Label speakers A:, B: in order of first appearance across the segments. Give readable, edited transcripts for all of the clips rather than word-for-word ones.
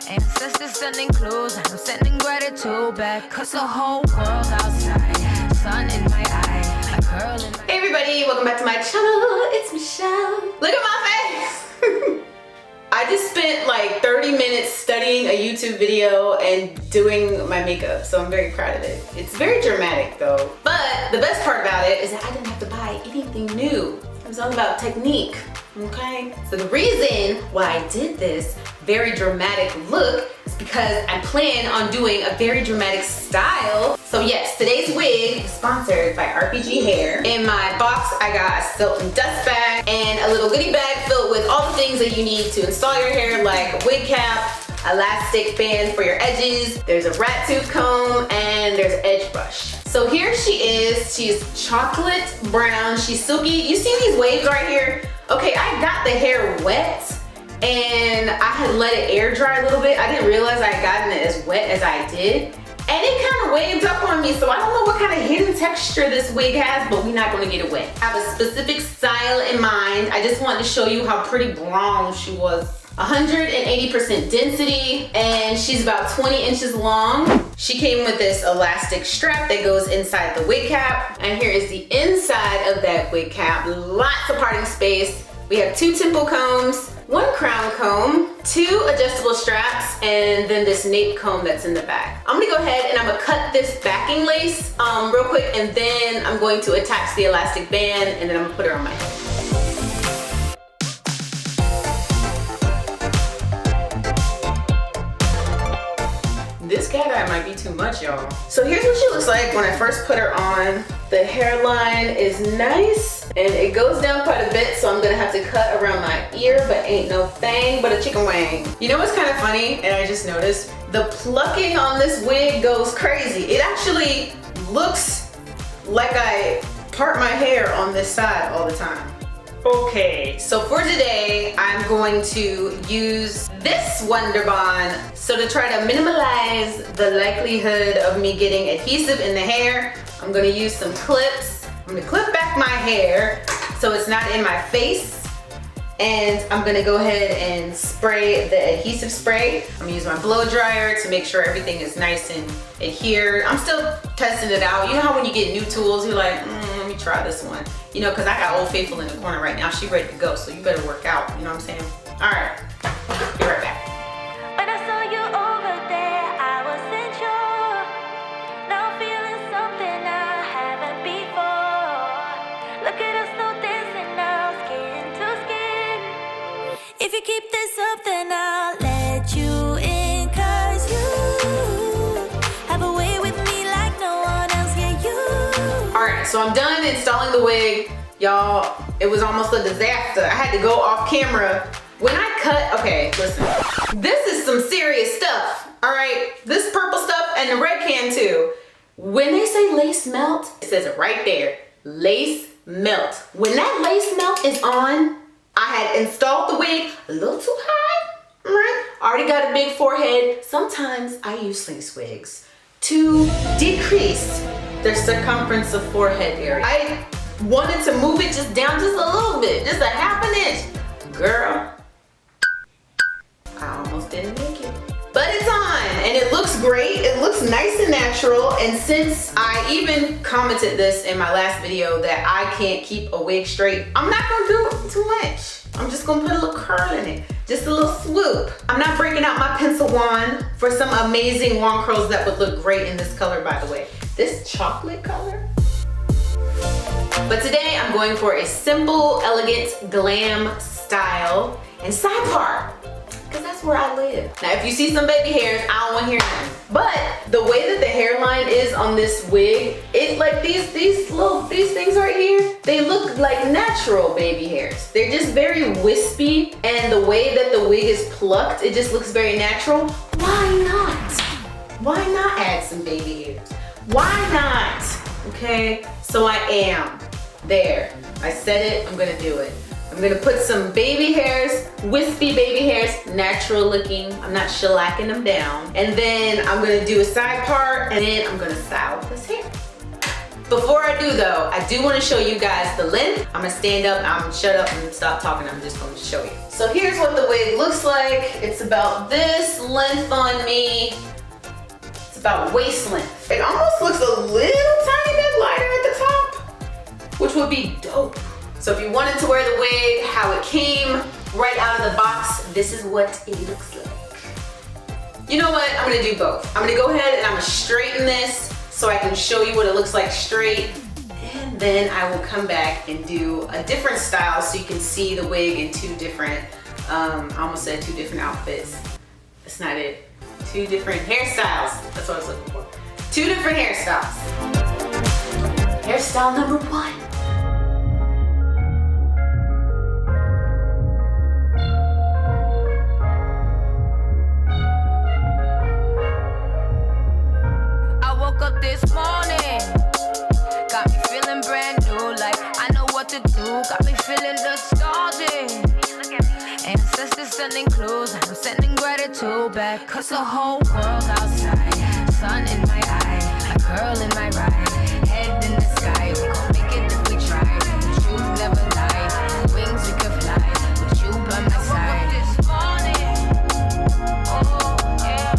A: Ancestors sending clues, and I'm sending gratitude back. Cause the whole world outside, sun in my eye, a girl in my...
B: Hey everybody, welcome back to my channel. It's Michelle. Look at my face. I just spent like 30 minutes studying a YouTube video and doing my makeup, so I'm very proud of it. It's very dramatic though. But the best part about it is that I didn't have to buy anything new. It was all about technique, okay? So the reason why I did this very dramatic look is because I plan on doing a very dramatic style. So yes, today's wig is sponsored by RPGHair. In my box, I got a silk and dust bag and a little goodie bag filled with all the things that you need to install your hair, like a wig cap, elastic band for your edges, there's a rat tooth comb, and there's an edge brush. So here she is. She's chocolate brown, she's silky. You see these waves right here? Okay, I got the hair wet and I had let it air dry a little bit. I didn't realize I had gotten it as wet as I did. And it kind of waved up on me, so I don't know what kind of hidden texture this wig has, but we're not gonna get it wet. I have a specific style in mind. I just wanted to show you how pretty brown she was. 180% density, and she's about 20 inches long. She came with this elastic strap that goes inside the wig cap, and here is the inside of that wig cap. Lots of parting space. We have 2 temple combs, 1 crown comb, 2 adjustable straps, and then this nape comb that's in the back. I'm gonna go ahead and I'm gonna cut this backing lace real quick, and then I'm going to attach the elastic band, and then I'm gonna put her on my head. This cat eye might be too much, y'all. So here's what she looks like when I first put her on. The hairline is nice and it goes down quite a bit, so I'm gonna have to cut around my ear, but ain't no thing but a chicken wing. You know what's kind of funny, and I just noticed? The plucking on this wig goes crazy. It actually looks like I part my hair on this side all the time. Okay, so for today, I'm going to use this Wonder Bond. So to try to minimize the likelihood of me getting adhesive in the hair, I'm gonna use some clips. I'm gonna clip back my hair so it's not in my face. And I'm gonna go ahead and spray the adhesive spray. I'm gonna use my blow dryer to make sure everything is nice and adhered. I'm still testing it out. You know how when you get new tools, you're like, let me try this one. You know, cause I got Old Faithful in the corner right now. She's ready to go, so you better work out. You know what I'm saying? All right, be right back.
C: When I saw you over there, I wasn't sure. Now feeling something I haven't before. Look at us now dancing now, skin to skin. If you keep this up, then I'll let you in, 'cause you have a way with me like no one else, yeah, you.
B: All right, so I'm done installing the wig. Y'all, it was almost a disaster. I had to go off camera. When I cut, okay, listen. This is some serious stuff, all right? This purple stuff and the red can too. When they say lace melt, it says it right there, lace melt. When that lace melt is on, I had installed the wig a little too high, right? Already got a big forehead. Sometimes I use lace wigs to decrease the circumference of forehead area. I wanted to move it just down just a little bit, just a ½ an inch. Girl, I almost didn't make it. But it's on and it looks great. It looks nice and natural. And since I even commented this in my last video that I can't keep a wig straight, I'm not gonna do too much. I'm just gonna put a little curl in it. Just a little swoop. I'm not breaking out my pencil wand for some amazing wand curls that would look great in this color, by the way. This chocolate color. But today I'm going for a simple, elegant, glam style and side part, because that's where I live. Now, if you see some baby hairs, I don't want to hear nothing. But the way that the hairline is on this wig, it's like these things right here, they look like natural baby hairs. They're just very wispy, and the way that the wig is plucked, it just looks very natural. Why not? Why not add some baby hairs? Why not? Okay, so I am there. I said it, I'm gonna do it. I'm gonna put some baby hairs, wispy baby hairs, natural looking. I'm not shellacking them down. And then I'm gonna do a side part, and then I'm gonna style this hair. Before I do though, I do want to show you guys the length. I'm gonna stand up, I'm gonna shut up and stop talking. I'm just gonna show you. So here's what the wig looks like. It's about this length on me. It's about waist length. It almost looks a little tiny bit lighter at the top, which would be dope. So if you wanted to wear the wig how it came right out of the box, this is what it looks like. You know what? I'm gonna do both. I'm gonna go ahead and I'm gonna straighten this so I can show you what it looks like straight. And then I will come back and do a different style so you can see the wig in two different, I almost said two different outfits. That's not it. Two different hairstyles. That's what I was looking for. Two different hairstyles. Hairstyle number one.
A: This morning got me feeling brand new, like I know what to do. Got me feeling nostalgic. Ancestors sending clues, I'm sending gratitude back. 'Cause the whole world outside, sun in my eye, a girl in my ride, head in the sky. We gon' make it if we try. The truth never lie, wings we could fly with you by my side. This morning, oh yeah.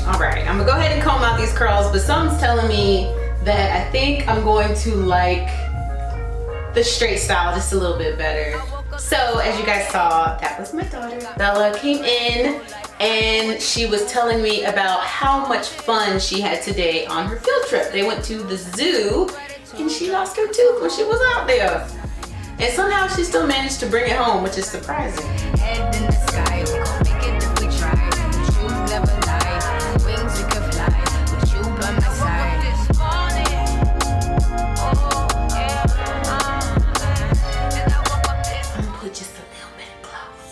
B: Alright, I'm gonna go ahead and comb out these curls, but something's telling me that I think I'm going to like the straight style just a little bit better. So as you guys saw, that was my daughter. Bella came in and she was telling me about how much fun she had today on her field trip. They went to the zoo and she lost her tooth when she was out there. And somehow she still managed to bring it home, which is surprising.
A: Head in the sky, we gon' make it if we try. The truth never lie, wings we could fly with you by my side. This morning, oh yeah, and I woke up this.
B: I'm gonna put just a little bit of gloss.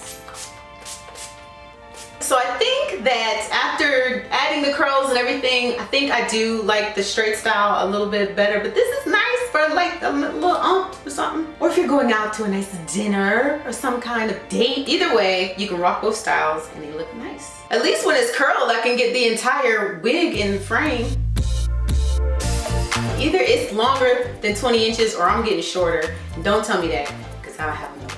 B: So I think that after adding the curls and everything, I think I do like the straight style a little bit better, but this is nice for like a little or something. Or if you're going out to a nice dinner or some kind of date. Either way, you can rock both styles and they look nice. At least when it's curled, I can get the entire wig in the frame. Either it's longer than 20 inches or I'm getting shorter. Don't tell me that, because I have no idea.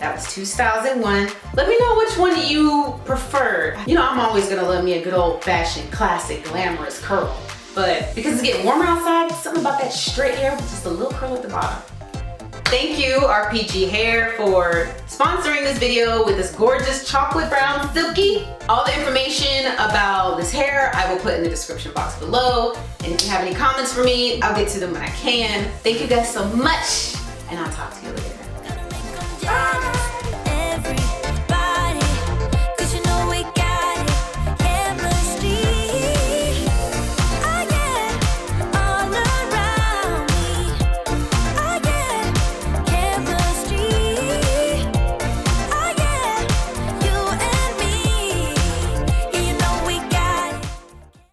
B: That was two styles in one. Let me know which one you preferred. You know, I'm always gonna love me a good old fashioned, classic, glamorous curl. But because it's getting warmer outside, something about that straight hair with just a little curl at the bottom. Thank you, RPGHair, for sponsoring this video with this gorgeous chocolate brown Silky. All the information about this hair I will put in the description box below. And if you have any comments for me, I'll get to them when I can. Thank you guys so much, and I'll talk to you later.